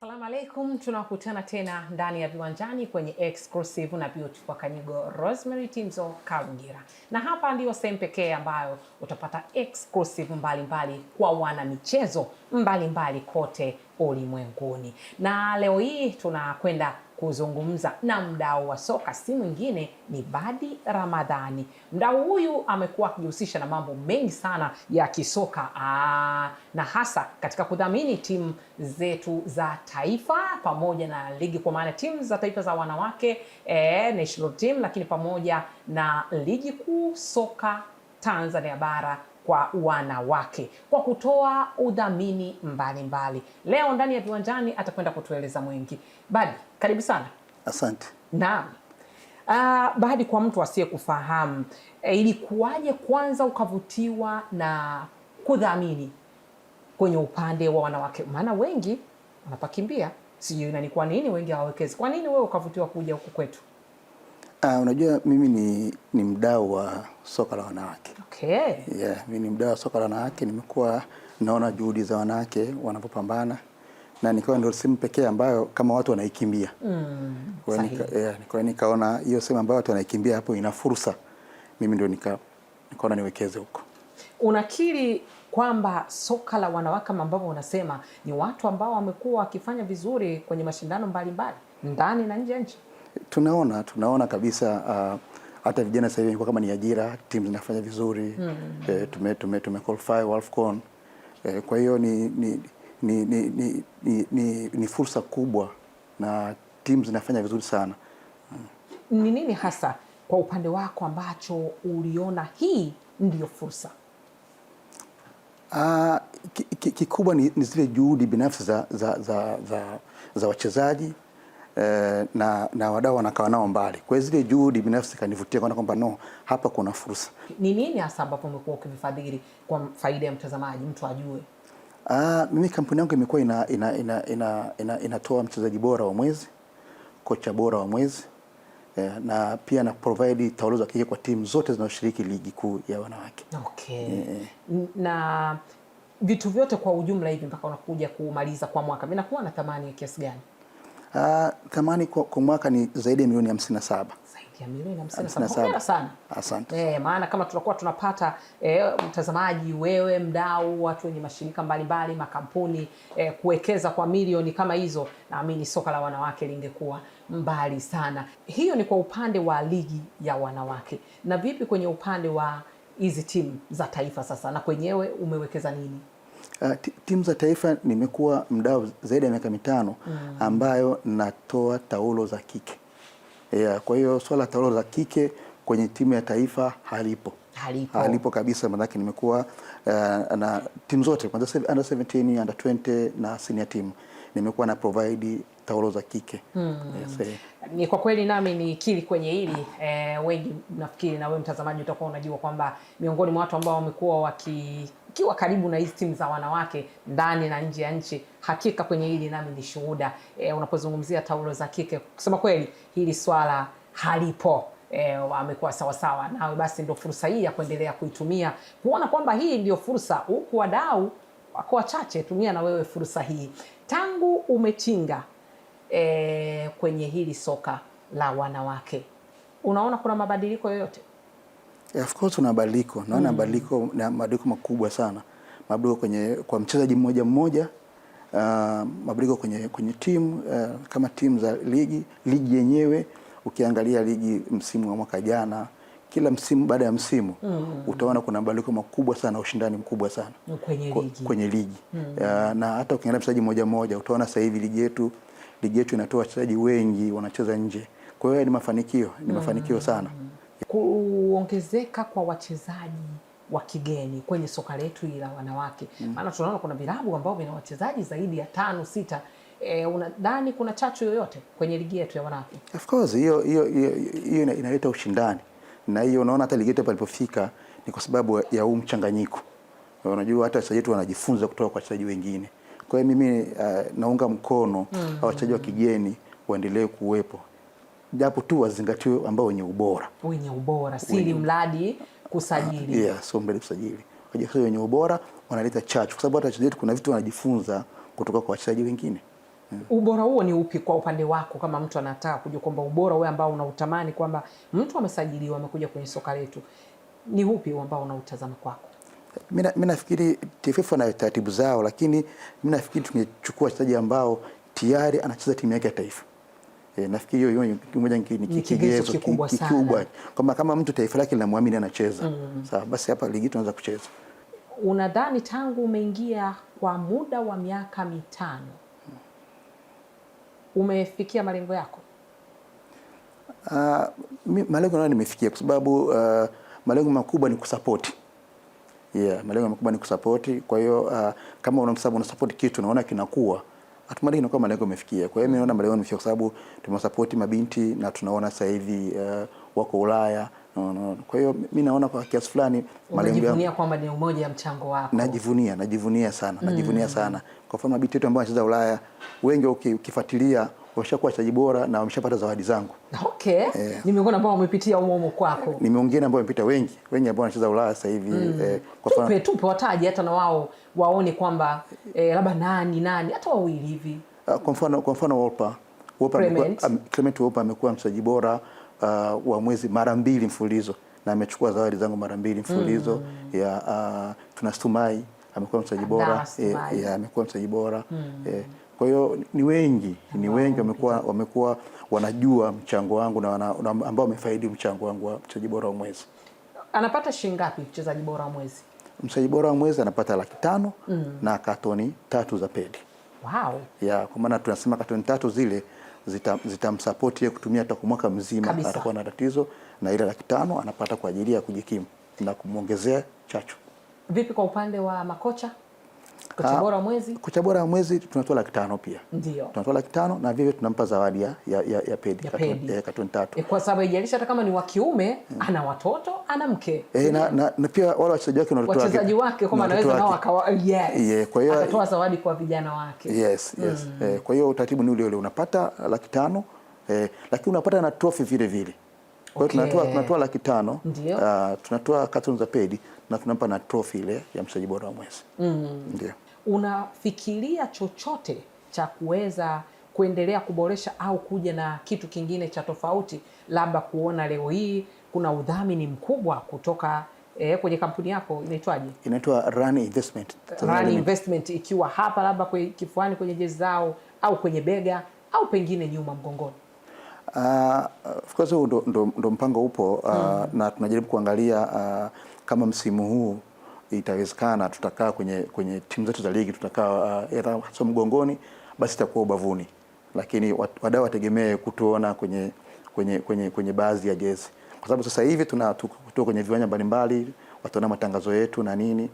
Salamu alaikum, tunakutana tena ndani ya Viwanjani kwenye exclusive na beauty kwa Kanyigo Rosemary Timzo Karungira. Na hapa ndio sehemu pekee ambayo utapata exclusive mbalimbali kwa wana michezo mbalimbali kote ulimwenguni. Na leo hii tunakwenda kuzungumza na mdau wa soka, si mwingine ni Badi Ramadhani. Mdau huyu amekuwa akijihusisha na mambo mengi sana ya kisoka na hasa katika kudhamini timu zetu za taifa pamoja na ligi, kwa maana timu za taifa za wanawake national team, lakini pamoja na ligi kuu soka Tanzania bara kwa wanawake kwa kutoa udhamini mbalimbali. Leo ndani ya Viwanjani atakwenda kutueleza mwingi. Badi, karibu sana. Asante. Naam. Badi, kwa mtu asiyekufahamu, ilikuwaje kwanza ukavutiwa na kudhamini kwenye upande wa wanawake? Maana wengi wanapakimbia, sijui na ni kwa nini wengi hawawekezi. Kwa nini wewe ukavutiwa kuja huku kwetu? Unajua mimi ni mdau wa soka la wanawake. Okay. Yeah, mimi ni mdau wa soka la wanawake. Nimekuwa naona juhudi za wanawake wanapopambana na nikawa ndio sehemu pekee ambayo kama watu wanaikimbia. Kwa nikaona hiyo sehemu ambayo watu wanaikimbia hapo ina fursa. Mimi ndio nikaona niwekeze huko. Unakiri kwamba soka la wanawake kama ambavyo unasema ni watu ambao wamekuwa wakifanya vizuri kwenye mashindano mbalimbali ndani na nje ya nchi? Tunaona kabisa, hata vijana sasa hivi kama ni ajira, timu zinafanya vizuri. Tume qualify WAFCON. Kwa hiyo ni fursa kubwa na timu zinafanya vizuri sana. Ni nini hasa kwa upande wako ambacho uliona hii ndiyo fursa? Kikubwa ni zile juhudi binafsi za wachezaji na wadau wanakaa nao mbali. Kwa hiyo zile juhudi binafsi kanivutia kwa kwamba no, hapa kuna fursa. Ni nini hasa ambapo umekuwa ukifadhili kwa faida ya mtazamaji, mtu ajue? Mimi kampuni yangu imekuwa inatoa mchezaji bora wa mwezi, kocha bora wa mwezi, na pia na provide taulo za kike kwa timu zote zinazoshiriki ligi kuu ya wanawake. Okay. Na vitu vyote kwa ujumla hivi mpaka unakuja kumaliza kwa mwaka vinakuwa na thamani ya kiasi gani? Thamani kwa mwaka ni zaidi ya milioni 57. Zaidi ya milioni 57. Hongera sana. Asante. Maana kama tutakuwa tunapata mtazamaji, wewe mdau, watu wenye mashirika mbalimbali, makampuni kuwekeza kwa milioni kama hizo, naamini soka la wanawake lingekuwa mbali sana. Hiyo ni kwa upande wa ligi ya wanawake. Na vipi kwenye upande wa hizi timu za taifa sasa, na kwenyewe umewekeza nini? Timu za taifa nimekuwa mdau zaidi ya miaka 5 ambayo natoa taulo za kike. Kwa hiyo swala taulo za kike kwenye timu ya taifa halipo kabisa. Maana nimekuwa na timu zote kwanza under 17, under 20 na senior team nimekuwa na provide taulo za kike. Ni kwa kweli nami nikiri kwenye hili, wengi nafikiri na wewe mtazamaji utakuwa unajua kwamba miongoni mwa watu ambao wamekuwa wakiwa karibu na hizi timu za wanawake ndani na nje ya nchi, hakika kwenye hili nami ni shuhuda. Unapozungumzia taulo za kike, kusema kweli hili swala halipo. Wamekuwa sawa sawa nawe, basi ndio fursa hii ya kuendelea kuitumia, kuona kwamba hii ndio fursa, huku wadau wako wachache. Tumia na wewe fursa hii. Tangu umetinga kwenye hili soka la wanawake, unaona kuna mabadiliko yoyote? Of course kuna mabadiliko. Naona mabadiliko makubwa sana. Mabadiliko kwa mchezaji mmoja, mabadiliko kwenye timu, kama timu za ligi yenyewe. Ukiangalia ligi msimu wa mwaka jana, kila msimu baada ya msimu utaona kuna mabadiliko makubwa sana, ushindani mkubwa sana kwenye ligi. Na hata ukiangalia mchezaji mmoja utaona sasa hivi ligi yetu inatoa wachezaji wengi wanacheza nje. Kwa hiyo ni mafanikio sana. Kuongezeka kwa wachezaji wa kigeni kwenye soka letu la wanawake, maana tunaona kuna vilabu ambao vina wachezaji zaidi ya 5, 6. Unadhani kuna chachu yoyote kwenye ligi yetu ya wanawake? Of course hiyo inaleta ushindani. Na hiyo unaona hata ligi yetu palipofika ni kwa sababu ya huu mchanganyiko. Unajua hata wachezaji wetu wanajifunza kutoka kwa wachezaji wengine. Kwa hiyo mimi naunga mkono wachezaji wa kigeni waendelee kuwepo, japo tu wazingatiwe ambao wenye ubora. Sili mradi kusajili. So mbele kusajili. Wachezaji wenye ubora wanaleta chachu, kwa sababu hata wachezaji wetu kuna vitu wanajifunza kutoka kwa wachezaji wengine. Ubora huo ni upi kwa upande wako, kama mtu anataka kujua kwamba ubora wewe ambao unautamani kwamba mtu amesajiliwa amekuja kwenye soka letu, ni upi ambao unautazama kwako? Mimi nafikiri TFF wana taratibu zao, lakini mimi nafikiri tungechukua wachezaji ambao tayari anacheza timu yake ya taifa. Nafikiri hiyo moja ni kigezo kikubwa kama mtu taifa lake linamwamini anacheza. Sawa, basi hapa ligi tunaanza kucheza. Unadhani tangu umeingia kwa muda wa miaka 5 umefikia malengo yako? Malengo nayo nimefikia kwa sababu malengo makubwa ni kusupport. Malengo makubwa ni kusupport. Kwa hiyo kama unasupport kitu unaona kinakuwa, automatically inakuwa malengo yamefikia. Kwa hiyo mimi naona malengo yamefikia kwa sababu tumesupport mabinti na tunaona sasa hivi wako Ulaya. Kwa hiyo mimi naona kwa kiasi fulani malengo yangu. Unajivunia kwamba ni umoja wa mchango wako? Najivunia sana. Kwa mfano mabinti wetu ambao wanacheza Ulaya, wengi ukifuatilia wameshakuwa wachezaji bora na wameshapata zawadi zangu. Okay. Nimeona ambao wamepitia umo kwako. Nimeongea ambao wamepita wengi ambao wanacheza Ulaya sasa hivi. Kwa mfano tupe wataji hata na wao waone kwamba labda nani hata wawili hivi. Kwa mfano Clement Wolper amekuwa mchezaji bora wa mwezi mara 2 mfululizo na amechukua zawadi zangu mara 2 mfululizo. Tuna Stumai amekuwa mchezaji bora, amekuwa mchezaji bora. Kwa hiyo ni wengi wamekuwa wanajua mchango wangu na ambao wamefaidi mchango wangu wa mchezaji bora wa mwezi. Anapata shilingi ngapi mchezaji bora wa mwezi? Mchezaji bora wa mwezi anapata 500,000 na katoni 3 za pedi. Wow. Kwa maana tunasema katoni 3 zile zitamsupport yeye kutumia hata kwa mwaka mzima, atakuwa na tatizo, na ile 500,000 anapata kwa ajili ya kujikimu na kumuongezea chachu. Vipi kwa upande wa makocha? Kocha bora wa mwezi? Kocha bora wa mwezi tunatoa 500,000 pia. Ndio. Tunatoa 500,000 na vivyo tunampa zawadi ya pedi katoni 3. Kwa sababu haijalishi hata kama ni wa kiume, ana watoto, ana mke. Na pia wale wachezaji wake na watoto wake. Wachezaji wake kama anaweza nao kwa hiyo akatoa zawadi kwa vijana wake. Yes. Kwa hiyo utaratibu ni ule unapata 500,000 lakini unapata na trophy vile vile. Kwa hiyo tunatoa 500,000, tunatoa katoni za pedi na tunampa na trophy ile ya mchezaji bora wa mwezi. Ndio. Unafikiria chochote cha kuweza kuendelea kuboresha au kuja na kitu kingine cha tofauti, labda kuona leo hii kuna udhamini mkubwa kutoka kwenye kampuni yako inaitwaje? Inaitwa Rani Investment. Rani Investment ikiwa hapa labda kifuani kwenye jezi zao au kwenye bega au pengine nyuma mgongoni. Of course ndo mpango upo na tunajaribu kuangalia kama msimu huu itawezekana tutakaa kwenye timu zetu za ligi, tutakaa hasa mgongoni, basi itakuwa ubavuni, lakini wadau wategemee kutuona kwenye baadhi ya jezi, kwa sababu sasa hivi tuko kwenye viwanja mbalimbali, wataona matangazo yetu na nini.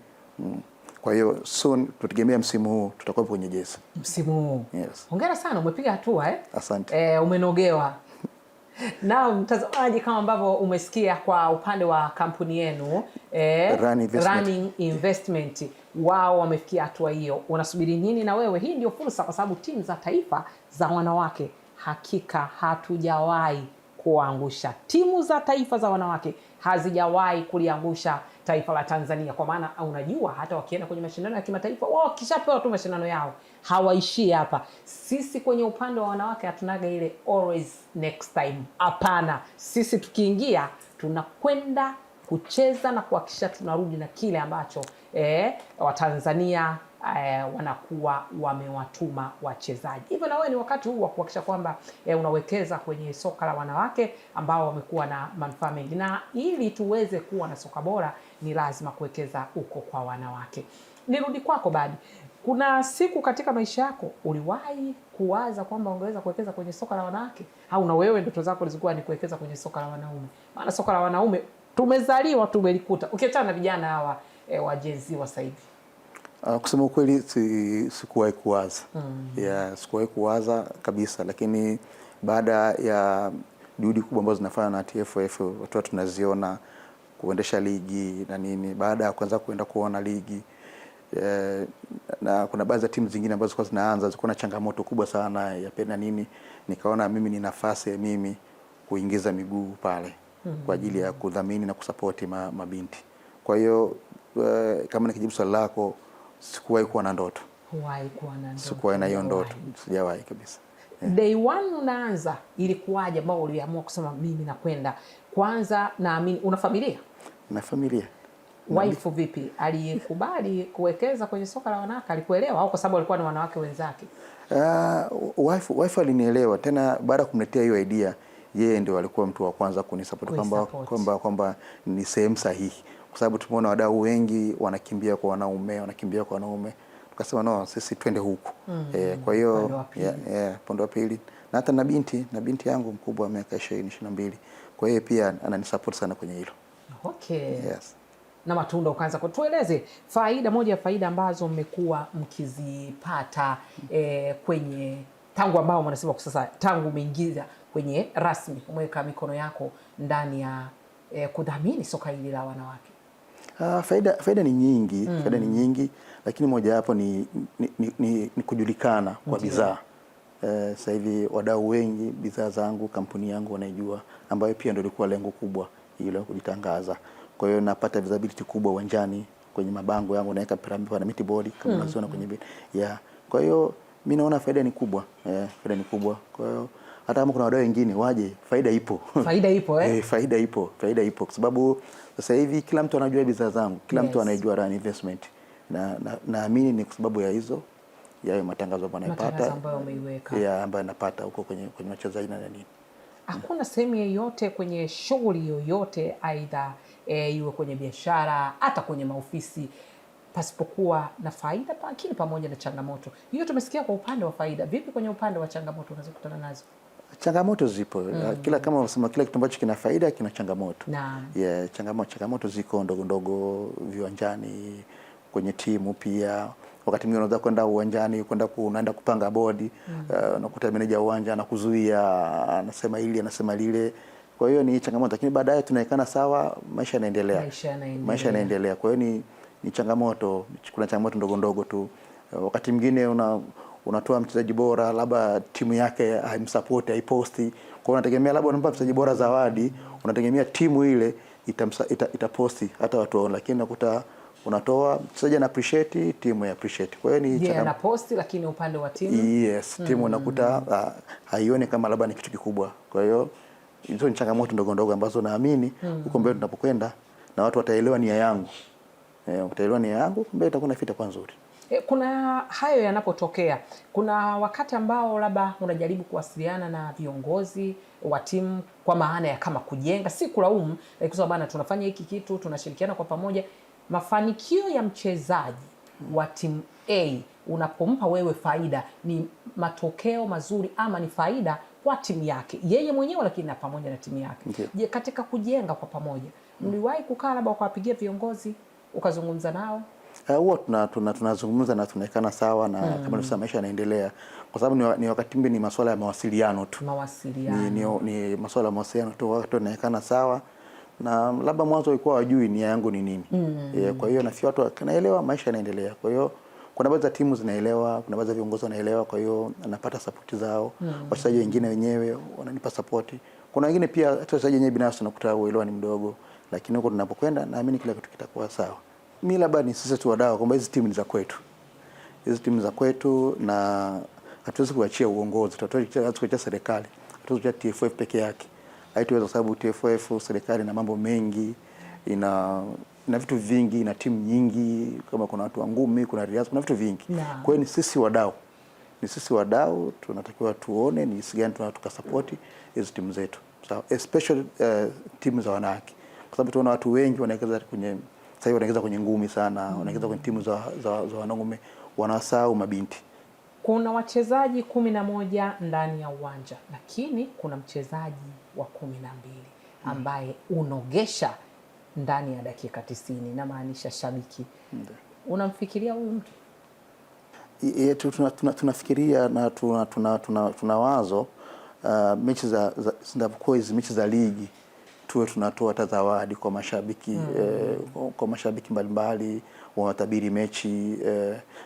Kwa hiyo soon tutegemea msimu huu tutakuwa kwenye jezi. Msimu huu. Yes. Hongera sana, umepiga hatua Asante. Umenogewa. Na mtazamaji, kama ambavyo umesikia kwa upande wa kampuni yenu Running Investment, wao wamefikia hatua hiyo. Unasubiri nini na wewe? Hii ndio fursa, kwa sababu timu za taifa za wanawake hakika hatujawahi kuangusha. Timu za taifa za wanawake hazijawahi kuliangusha taifa la Tanzania, kwa maana unajua hata wakienda kwenye mashindano ya kimataifa wao kishapewa tu mashindano yao, hawaishii hapa. Sisi kwenye upande wa wanawake hatunaga ile always next time. Hapana, sisi tukiingia tunakwenda kucheza na kuhakikisha tunarudi na kile ambacho Watanzania wanakuwa wamewatuma wachezaji. Hivyo na wewe ni wakati huu wa kuhakikisha kwamba unawekeza kwenye soka la wanawake ambao wamekuwa na manufaa mengi, na ili tuweze kuwa na soka bora ni lazima kuwekeza huko kwa wanawake. Nirudi kwako Badi, kuna siku katika maisha yako uliwahi kuwaza kwamba ungeweza kuwekeza kwenye soka la wanawake, au na wewe ndoto zako zilikuwa ni kuwekeza kwenye soka la wanaume? Maana soka la wanaume tumezaliwa tumelikuta, ukiachana na vijana hawa wa Gen Z wa sasa hivi. Kusema ukweli sikuwahi kuwaza. Sikuwahi kuwaza kabisa, lakini baada ya juhudi kubwa ambazo zinafanya na TFF, watu tunaziona kuendesha ligi na nini, baada ya kwanza kuenda kuona ligi na kuna baadhi ya timu zingine ambazo zilikuwa zinaanza zilikuwa na changamoto kubwa sana ya pena nini, nikaona mimi ni nafasi ya mimi kuingiza miguu pale kwa ajili ya kudhamini na kusapoti mabinti. Kwa hiyo kama nikijibu swali lako, sikuwahi kuwa na ndoto. Hukuwahi kuwa na ndoto? Sikuwahi na hiyo ndoto, sijawahi kabisa. Day one unaanza, ilikuwaje ambao uliamua kusema mimi nakwenda? Kwanza naamini una familia? Na familia. Wife vipi, alikubali kuwekeza kwenye soka la wanawake? Alikuelewa au kwa sababu walikuwa ni wanawake wenzake? Wife alinielewa, tena baada ya kumletea hiyo idea, yeye ndio alikuwa mtu wa kwanza kunisupport kwamba ni sehemu sahihi, kwa sababu tumeona wadau wengi wanakimbia kwa wanaume, tukasema no, sisi twende huku. Kwa hiyo upande wa pili, na hata na binti yangu mkubwa wa miaka 22, kwa hiyo pia ananisupport sana kwenye hilo. Okay. Yes. Na matunda ukaanza kutueleze moja ya faida ambazo mmekuwa mkizipata kwenye tangu ambao mnasema kwa sasa, tangu umeingiza kwenye rasmi, umeweka mikono yako ndani ya kudhamini soka hili la wanawake. Faida ni nyingi, faida ni nyingi, lakini moja hapo ni kujulikana kwa bidhaa. Sasa hivi wadau wengi bidhaa zangu, kampuni yangu wanaijua, ambayo pia ndio ilikuwa lengo kubwa hilo, kujitangaza. Kwa hiyo napata visibility kubwa uwanjani, kwenye mabango yangu naweka piramidi na mitibodi kama unaziona kwenye kwa hiyo mimi naona faida ni kubwa. Faida ni kubwa. Kwa hiyo hata kama kuna wadau wengine waje, faida ipo. Faida ipo faida ipo kwa sababu sasa hivi kila mtu anajua bidhaa zangu, kila mtu anajua Ryan Investment. Naamini ni kwa sababu ya hizo ya matangazo ambayo umeiweka. Ambayo napata huko kwenye wachezaji na nini. Hakuna sehemu yoyote kwenye shughuli yoyote, aidha iwe kwenye biashara, hata kwenye maofisi, pasipokuwa na faida, lakini pamoja na changamoto. Hiyo tumesikia kwa upande wa faida. Vipi kwenye upande wa changamoto unazokutana nazo? Changamoto zipo. Kama unasema kila kitu ambacho kina faida kina changamoto. Changamoto ziko ndogo ndogo viwanjani, kwenye timu pia. Wakati mwingine unaweza kwenda uwanjani, unaenda kupanga bodi, unakuta meneja uwanja anakuzuia, anasema hili, anasema lile. Kwa hiyo ni changamoto, lakini baadaye tunaikana sawa, maisha yanaendelea. Kwa hiyo ni changamoto, kuna changamoto ndogo ndogo tu. Wakati mwingine unatoa mchezaji bora, labda timu yake haimsupport, haiposti. Kwa hiyo unategemea labda unampa mchezaji bora zawadi, unategemea timu ile itaposti hata watu waone, lakini unakuta unatoa mchezaji na appreciate, timu ya appreciate. Kwa hiyo ni na posti, lakini upande wa timu timu unakuta haioni kama labda ni kitu kikubwa. Kwa hiyo hizo ni changamoto ndogo ndogo ambazo naamini huko mbele tunapokwenda na watu wataelewa nia yangu. Wataelewa nia yangu, mbele itakuwa inafita kwa nzuri. Kuna hayo yanapotokea, kuna wakati ambao labda unajaribu kuwasiliana na viongozi wa timu kwa maana ya kama kujenga, si kulaumu, kwa sababu bana tunafanya hiki kitu, tunashirikiana kwa pamoja. Mafanikio ya mchezaji wa timu A unapompa wewe faida, ni matokeo mazuri ama ni faida kwa timu yake yeye mwenyewe, lakini na pamoja na timu yake. Je, katika kujenga kwa pamoja mliwahi kukaa labda ukawapigia viongozi ukazungumza nao? Huwa tunazungumza na tunaekana sawa, na kama nilivyosema maisha yanaendelea, kwa sababu ni wakati mwingine ni masuala ya mawasiliano tu. Ni masuala ya mawasiliano tu, wakati tunaekana sawa, na labda mwanzo ilikuwa wajui nia yangu ni nini. Kwa hiyo nafikiri watu wanaelewa, maisha yanaendelea. Kwa hiyo kuna baadhi ya timu zinaelewa, kuna baadhi ya viongozi wanaelewa, kwa hiyo napata support zao. Wachezaji wengine wenyewe wananipa support. Kuna wengine pia wachezaji wenyewe binafsi nakuta uelewa ni mdogo, lakini huko tunapokwenda naamini kila kitu kitakuwa sawa. Mimi labda ni sisi tu wadau kwamba hizi timu ni za kwetu. Hizi timu za kwetu na hatuwezi kuachia uongozi, hatuwezi kuachia serikali, hatuwezi kuachia TFF peke yake. Haituweza, kwa sababu TFF serikali na mambo mengi, ina vitu vingi, ina timu nyingi, kama kuna watu wa ngumi, kuna riadha, kuna vitu vingi. Kwa hiyo ni sisi wadau. Ni sisi wadau tunatakiwa tuone ni jinsi gani tukasupport hizo timu zetu. So especially timu za wanawake. Kwa sababu tunaona watu wengi wanawekeza kwenye, sasa hivi wanawekeza kwenye ngumi sana, wanawekeza kwenye timu za wanaume, wanasahau mabinti. Kuna wachezaji 11 ndani ya uwanja, lakini kuna mchezaji wa 12 ambaye unogesha ndani ya dakika 90, na maanisha shabiki. Unamfikiria huyu mtu? Tunafikiria na tuna wazo mechi zinapokuwa hizi mechi za ligi tuwe tunatoa hata zawadi kwa mashabiki, kwa mashabiki mbalimbali wanatabiri mechi,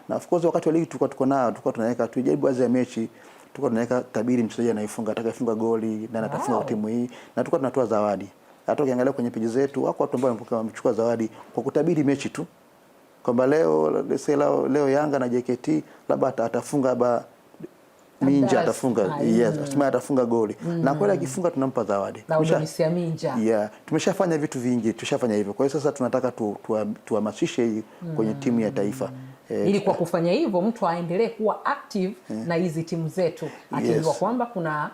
na of course wakati wa ligi tulikuwa tunaweka tujaribu baadhi ya mechi, tulikuwa tunaweka tabiri mchezaji anayefunga, atakayefunga goli na atafunga timu hii, na tulikuwa tunatoa zawadi. Hata ukiangalia kwenye peji zetu wako watu ambao wamechukua zawadi kwa kutabiri mechi tu. kwamba leo Yanga na JKT labda atafunga Minja atafunga, yes, atafunga goli na kweli akifunga tunampa zawadi. Tumeshafanya vitu vingi, tushafanya hivyo. Kwa hiyo sasa tunataka tuhamasishe hii kwenye timu ya taifa. Ili kwa kufanya hivyo mtu aendelee kuwa active na hizi timu zetu, akijua kwamba kuna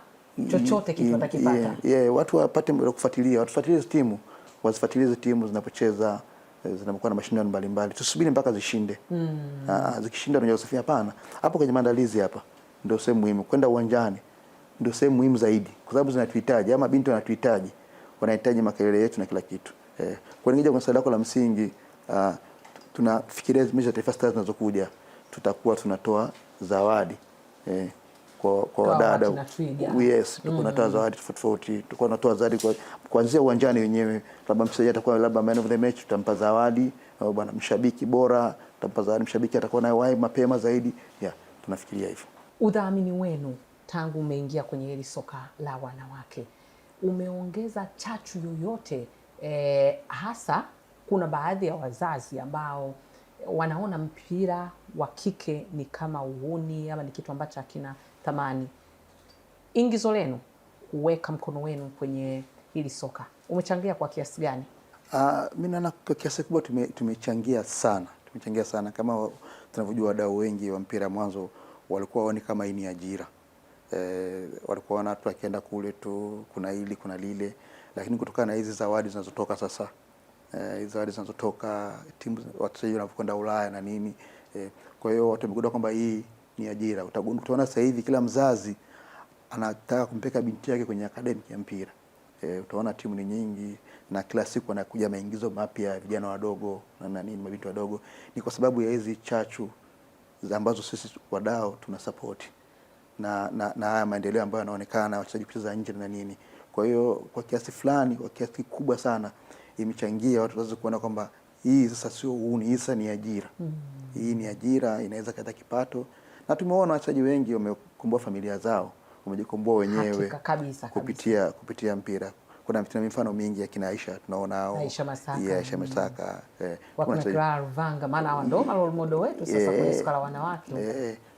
chochote kitu atakipata. Watu wapate kufuatilia, watufuatilie hizo timu, wazifuatilie hizo timu zinapocheza, zinapokuwa na mashindano mbalimbali. Tusubiri mpaka zishinde. Zikishinda tunajua kusafia, hapana. Hapo kwenye maandalizi hapa ndio sehemu muhimu. Kwenda uwanjani ndio sehemu muhimu zaidi, kwa sababu zinatuhitaji, ama binti wanatuhitaji, wanahitaji makelele yetu na kila kitu. Kwa nini kwa swali lako la msingi, tunafikiria mechi za Taifa Stars zinazokuja tutakuwa tunatoa zawadi kwa wadada. Yes, tunatoa zawadi tofauti. Tutakuwa tunatoa zawadi kuanzia uwanjani wenyewe. Labda mchezaji atakuwa labda man of the match, tutampa zawadi. Bwana mshabiki bora, tutampa zawadi. Mshabiki atakuwa na wahi mapema zaidi. Tunafikiria hivyo. Udhamini wenu tangu umeingia kwenye hili soka la wanawake umeongeza chachu yoyote? Hasa kuna baadhi ya wazazi ambao wanaona mpira wa kike ni kama uhuni ama ni kitu ambacho hakina thamani. Ingizo lenu kuweka mkono wenu kwenye hili soka umechangia kwa kiasi gani? Mimi naona kwa kiasi kubwa tumechangia sana. Tumechangia sana. Kama tunavyojua, wadau wengi wa mpira mwanzo walikuwa waone kama hii ni ajira. Walikuwa wana watu wakienda kule tu, kuna hili kuna lile, lakini kutokana na hizi zawadi zinazotoka sasa, hizi zawadi zinazotoka timu wachezaji wanapokwenda Ulaya na nini, kwa hiyo watu wamegundua kwamba hii ni ajira. Utaona sasa hivi kila mzazi anataka kumpeka binti yake kwenye academy ya mpira. Utaona timu ni nyingi na kila siku anakuja maingizo mapya, vijana wadogo na nini, mabinti wadogo. Ni kwa sababu ya hizi chachu ambazo sisi wadau tuna support na haya maendeleo ambayo yanaonekana wachezaji kucheza nje na nini. Kwa hiyo kwa kiasi fulani, kwa kiasi kikubwa sana imechangia watu waweze kuona kwamba hii sasa sio uhuni, hii sasa ni ajira. Hii ni ajira, inaweza kuleta kipato, na tumeona wachezaji wengi wamekomboa familia zao, wamejikomboa wenyewe kupitia mpira. Kuna mifano mingi ya kina Aisha, tunaona hao Aisha Masaka. Aisha Masaka. Kuna Clara Ruvanga, maana ndo role model wetu sasa kwenye soka la wanawake.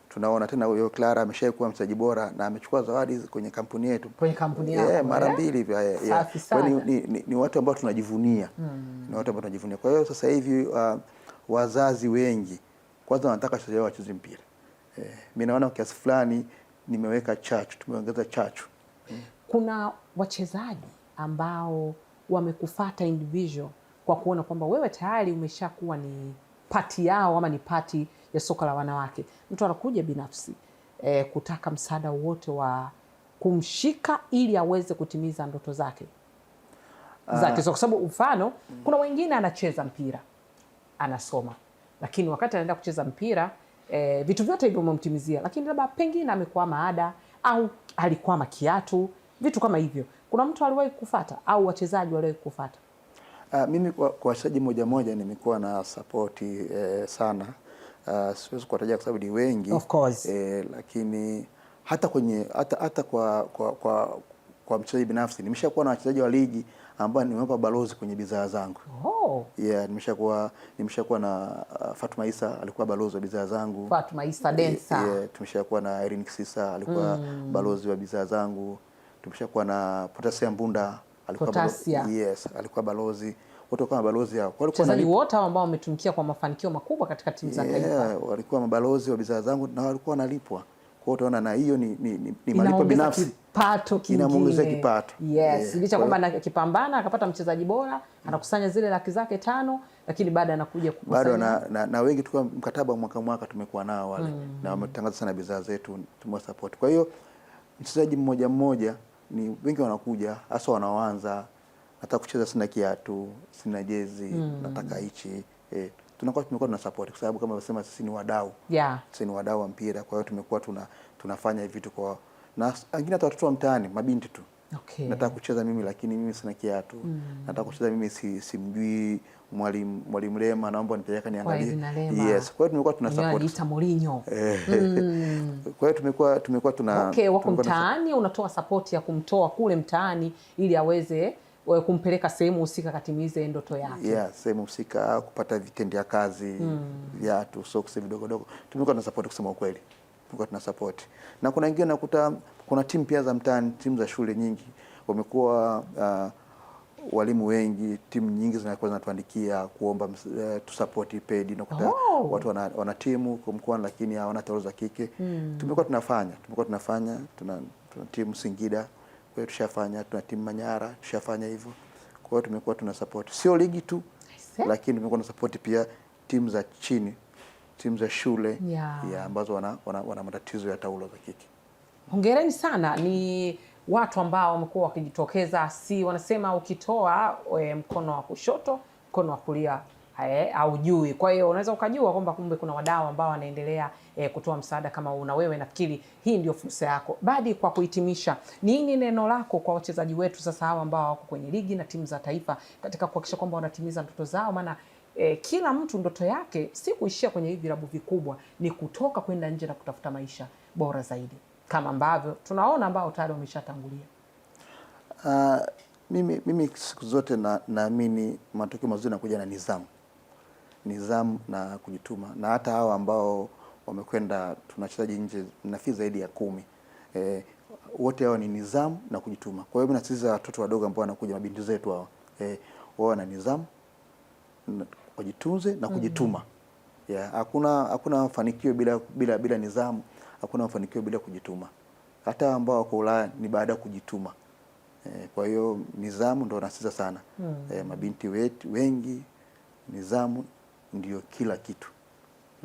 Tunaona tena huyo Clara ameshakuwa mchezaji bora na amechukua zawadi kwenye kampuni yetu. Kwenye kampuni yako. Mara mbili hivi. Kwa ni watu ambao tunajivunia. Ni watu ambao tunajivunia. Kwa hiyo sasa hivi wazazi wengi kwanza wanataka wachezaji wao wacheze mpira. Mimi naona kiasi fulani nimeweka chachu, tumeongeza chachu. Kuna wachezaji ambao wamekufuata individual kwa kuona kwamba wewe tayari umeshakuwa ni pati yao ama ni pati ya soka la wanawake. Mtu anakuja binafsi kutaka msaada wote wa kumshika ili aweze kutimiza ndoto zake. Kwa sababu mfano kuna wengine anacheza mpira, anasoma, lakini wakati anaenda kucheza mpira vitu vyote hivyo umemtimizia, lakini labda pengine amekwama ada au alikwama kiatu, vitu kama hivyo. Kuna mtu aliwahi kufuata au wachezaji waliwahi kufuata? Mimi kwa wachezaji moja nimekuwa na support sana. Siwezi kuwataja kwa sababu ni wengi. Of course. Lakini hata kwa mchezaji binafsi nimeshakuwa na wachezaji wa ligi ambao nimewapa balozi kwenye bidhaa zangu. Nimeshakuwa na Fatuma Isa, alikuwa balozi wa bidhaa zangu. Fatuma Isa Densa. Tumeshakuwa na Irene Kisisa, alikuwa balozi wa bidhaa zangu. Tumeshakuwa na Potasia Mbunda, alikuwa balozi. Alikuwa balozi. Wote kama balozi hao. Wachezaji wote ambao wametumikia kwa mafanikio makubwa katika timu za taifa. Walikuwa mabalozi wa bidhaa zangu na walikuwa wanalipwa. Kwa hiyo utaona na hiyo ni malipo binafsi. Kipato kingine. Inamuongezea kipato. Licha kwamba akipambana akapata mchezaji bora, anakusanya zile laki zake 5, lakini baada anakuja kukusanya. Bado na wengi tukua mkataba mwaka tumekuwa nao wale. Na wametangaza sana bidhaa zetu, tumewasupport. Kwa hiyo mchezaji mmoja ni wengi wanakuja, hasa wanaoanza, nataka kucheza sina kiatu, sina jezi, nataka hichi. Tumekuwa tuna support kwa sababu kama unasema sisi ni wadau. Sisi ni wadau wa mpira, kwa hiyo tumekuwa tunafanya vitu kwa na wengine hata watoto wa mtaani, mabinti tu. Nataka kucheza mimi lakini mimi sina kiatu. Nataka kucheza mimi simjui mwalimu Lema, naomba nipeleke niangalie. Kwa hiyo tumekuwa tuna support. Anaita Mourinho. Kwa hiyo tumekuwa tuna wako mtaani, unatoa support ya kumtoa kule mtaani ili aweze kumpeleka sehemu husika katimize ndoto yake. Yeah, sehemu husika, kupata vitendea kazi, viatu, socks vidogo. Tumekuwa tuna support kusema ukweli. Tumekuwa tuna support. Na kuna wengine nakuta kuna timu pia za mtaani, timu za shule nyingi wamekuwa walimu wengi, timu nyingi zinakuwa zinatuandikia kuomba tu support pedi, nakuta watu wana timu kwa mkoani lakini hawana taulo za kike. Tumekuwa tunafanya, tuna timu Singida, kwa hiyo tushafanya, tuna timu Manyara, tushafanya hivyo. Kwa hiyo tumekuwa tuna support sio ligi tu, lakini tumekuwa tuna support pia timu za chini, timu za shule ambazo wana matatizo ya taulo za kike. Hongereni sana, ni watu ambao wamekuwa wakijitokeza, si wanasema ukitoa mkono wa kushoto mkono wa kulia haujui. Kwa hiyo unaweza ukajua kwamba kumbe kuna wadau ambao wanaendelea kutoa msaada kama una wewe. Nafikiri hii ndio fursa yako. Badi, kwa kuhitimisha, nini neno lako kwa wachezaji wetu sasa hawa ambao wako kwenye ligi na timu za taifa katika kuhakikisha kwamba wanatimiza ndoto zao? Maana kila mtu ndoto yake si kuishia kwenye hivi vilabu vikubwa, ni kutoka kwenda nje na kutafuta maisha bora zaidi, kama ambavyo tunaona ambao tayari wameshatangulia. Mimi siku zote naamini matokeo mazuri yanakuja na nidhamu na kujituma, na hata hao ambao wamekwenda tunachezaji nje nafi zaidi ya 10, wote hao ni nidhamu na kujituma. Kwa hiyo nasisitiza watoto wadogo ambao wanakuja, mabinti zetu hao, wao na nidhamu, wajitunze na kujituma. Hakuna mafanikio bila nidhamu, hakuna mafanikio bila kujituma. Hata ambao wako Ulaya ni baada ya kujituma. Kwa hiyo nidhamu ndio nasisitiza sana. Mabinti wetu wengi, nidhamu ndio kila kitu.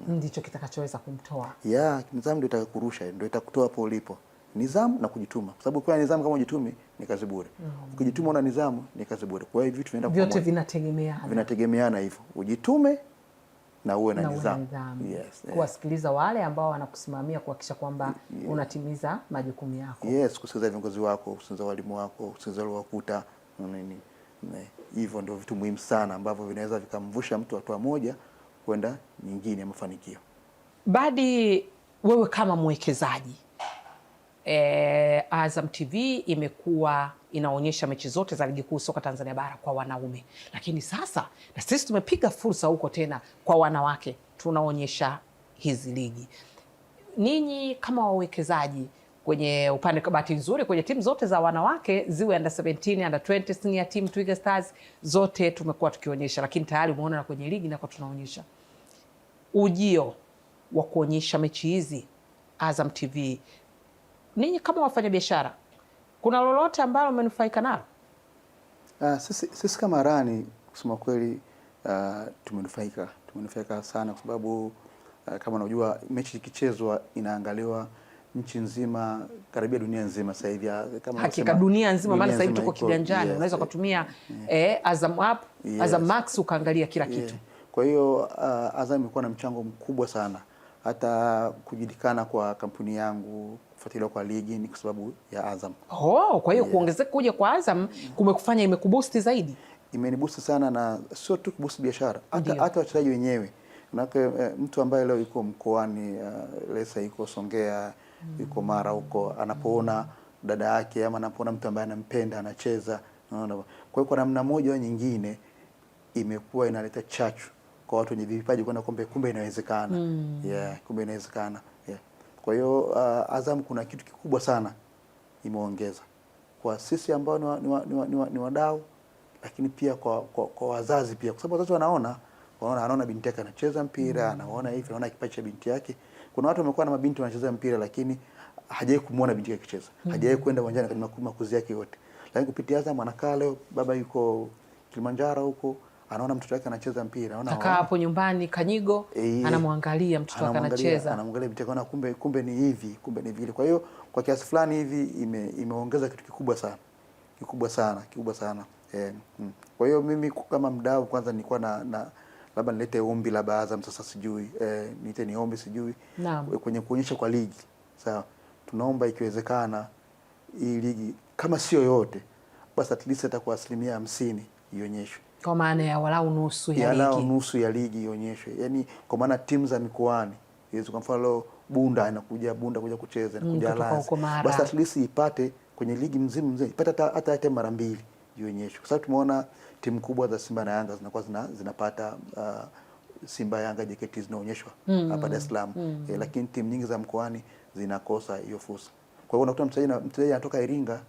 Ndicho kitakachoweza kumtoa. Nidhamu ndio itakurusha, ndio itakutoa hapo ulipo. Nidhamu na kujituma. Kwa sababu kwa nidhamu kama hujitumi ni kazi bure. Ukijituma una nidhamu ni kazi bure. Kwa hiyo vitu vinaenda kwa vyote vinategemeana. Vinategemeana hivyo. Ujitume na uwe na nidhamu. Kuwasikiliza wale ambao wanakusimamia kuhakikisha kwamba unatimiza majukumu yako. Kusikiliza viongozi wako, kusikiliza walimu wako, kusikiliza waliowakuta nini. Hivyo ndio vitu muhimu sana ambavyo vinaweza vikamvusha mtu hatua moja kwenda nyingine ya mafanikio. Badi, wewe kama mwekezaji, Azam TV imekuwa inaonyesha mechi zote za ligi kuu soka Tanzania bara kwa wanaume, lakini sasa na sisi tumepiga fursa huko tena kwa wanawake, tunaonyesha hizi ligi. Ninyi kama wawekezaji kwenye upande, bahati nzuri kwenye timu zote za wanawake, ziwe under 17, under 20, senior team, Twiga Stars, zote tumekuwa tukionyesha, lakini tayari umeona na kwenye ligi nako tunaonyesha. Ujio wa kuonyesha mechi hizi Azam TV, ninyi kama wafanyabiashara, kuna lolote ambalo umenufaika nalo? Sisi kama Rani kusema kweli tumenufaika sana, kwa sababu kama unajua mechi ikichezwa inaangaliwa nchi nzima, karibia dunia nzima sasa hivi. Kama hakika dunia nzima, maana sasa hivi tuko kiganjani. Unaweza kutumia Azam app, Azam Max ukaangalia kila kitu. Kwa hiyo Azam imekuwa na mchango mkubwa sana, hata kujulikana kwa kampuni yangu, kufuatiliwa kwa ligi ni kwa sababu ya Azam. Kwa hiyo kuongezeka kuja kwa Azam kumekufanya, imekuboost zaidi? Imeniboost sana, na sio tu kuboost biashara, hata wachezaji wenyewe. Mtu ambaye leo yuko mkoani, lesa yuko Songea, yuko Mara huko, anapoona dada yake ama anapoona mtu ambaye anampenda anacheza, unaona. Kwa hiyo kwa namna moja au nyingine imekuwa inaleta chachu kwa watu wenye vipaji kwenda kumbe inawezekana. Kumbe inawezekana. Kwa hiyo Azam kuna kitu kikubwa sana imeongeza kwa sisi ambao ni wadau, lakini pia kwa wazazi pia, kwa sababu wazazi anaona binti yake anacheza mpira, anaona hivi, anaona kipaji cha binti yake. Kuna watu wamekuwa na mabinti wanacheza mpira lakini hajawahi kumuona binti yake akicheza, hajawahi kwenda uwanjani kwenye makuzi yake yote, lakini kupitia Azam anakaa, leo baba yuko Kilimanjaro huko, anaona mtoto wake anacheza mpira, anaona hapo nyumbani Kanyigo, anamwangalia mtoto wake anacheza, anamwangalia binti yake, kumbe ni hivi, kumbe ni vile. Kwa hiyo kwa kiasi fulani hivi imeongeza kitu kikubwa sana. Kwa hiyo mimi kama mdau, kwanza nilikuwa na labda nilete ombi la Azam, sasa sijui niite ni ombi, sijui kwenye kuonyesha kwa ligi. Sawa, tunaomba ikiwezekana hii ligi kama sio yote, basi at least atakuwa 50% ionyeshwe, kwa maana ya walau nusu ya ligi ionyeshwe. Yani kwa maana timu za mikoani hizo, kwa mfano Bunda inakuja kuja kucheza, inakuja Alliance, basi at least ipate kwenye ligi mzima ipate hata mara 2 ionyeshwe, kwa sababu tumeona timu kubwa za Simba na Yanga zinakuwa zinapata Simba, Yanga, JKT zinaonyeshwa hapa Dar es Salaam, lakini timu nyingi za mkoani zinakosa hiyo fursa. Kwa hiyo unakuta mchezaji anatoka Iringa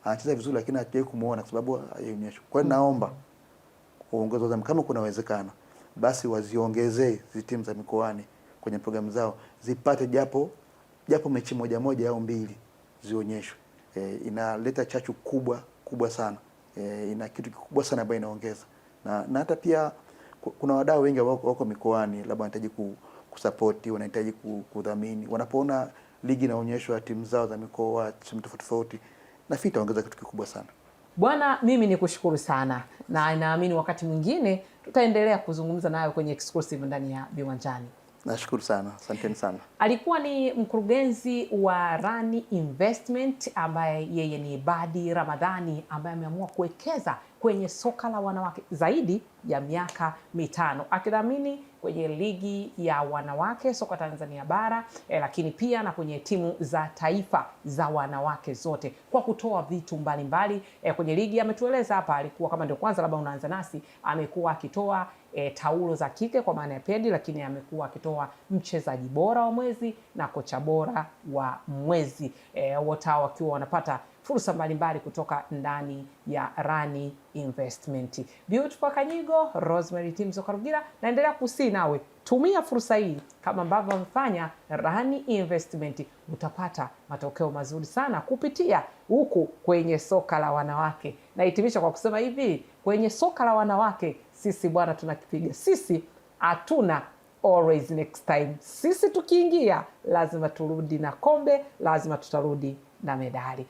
anacheza vizuri, lakini hatujawahi kumuona kwa sababu haionyeshwi. Kwa hiyo naomba uongozi wa kama kuna uwezekano basi waziongezee hizo timu za mikoani kwenye programu zao, zipate japo mechi moja au mbili zionyeshwe. Inaleta chachu kubwa sana. Ina kitu kikubwa sana ambayo inaongeza. Na hata pia kuna wadau wengi wako mikoani, labda wanahitaji kusupport, wanahitaji kudhamini. Wanapoona ligi inaonyeshwa timu zao za mikoa, timu tofauti, na itaongeza kitu kikubwa sana. Bwana, mimi nikushukuru sana, na naamini wakati mwingine tutaendelea kuzungumza nayo kwenye exclusive ndani ya Viwanjani. Nashukuru sana, asanteni sana. Alikuwa ni mkurugenzi wa Rani Investment ambaye yeye ni Badi Ramadhani, ambaye ameamua kuwekeza kwenye soka la wanawake zaidi ya miaka 5, akidhamini kwenye ligi ya wanawake soka Tanzania bara, lakini pia na kwenye timu za taifa za wanawake zote, kwa kutoa vitu mbalimbali kwenye ligi. Ametueleza hapa, alikuwa kama ndio kwanza labda unaanza nasi, amekuwa akitoa taulo za kike kwa maana ya pedi, lakini amekuwa akitoa mchezaji bora wa mwezi na kocha bora wa mwezi, wote hao wakiwa wanapata fursa mbalimbali kutoka ndani ya Rani Investment. Beautiful Kanyigo, Rosemary Timzo Karugira, naendelea kusii nawe, tumia fursa hii kama ambavyo wamefanya Rani Investment, utapata matokeo mazuri sana kupitia huku kwenye soka la wanawake. Na hitimisha kwa kusema hivi, kwenye soka la wanawake sisi bwana tunakipiga, sisi hatuna always next time. Sisi tukiingia lazima turudi na kombe, lazima tutarudi na medali.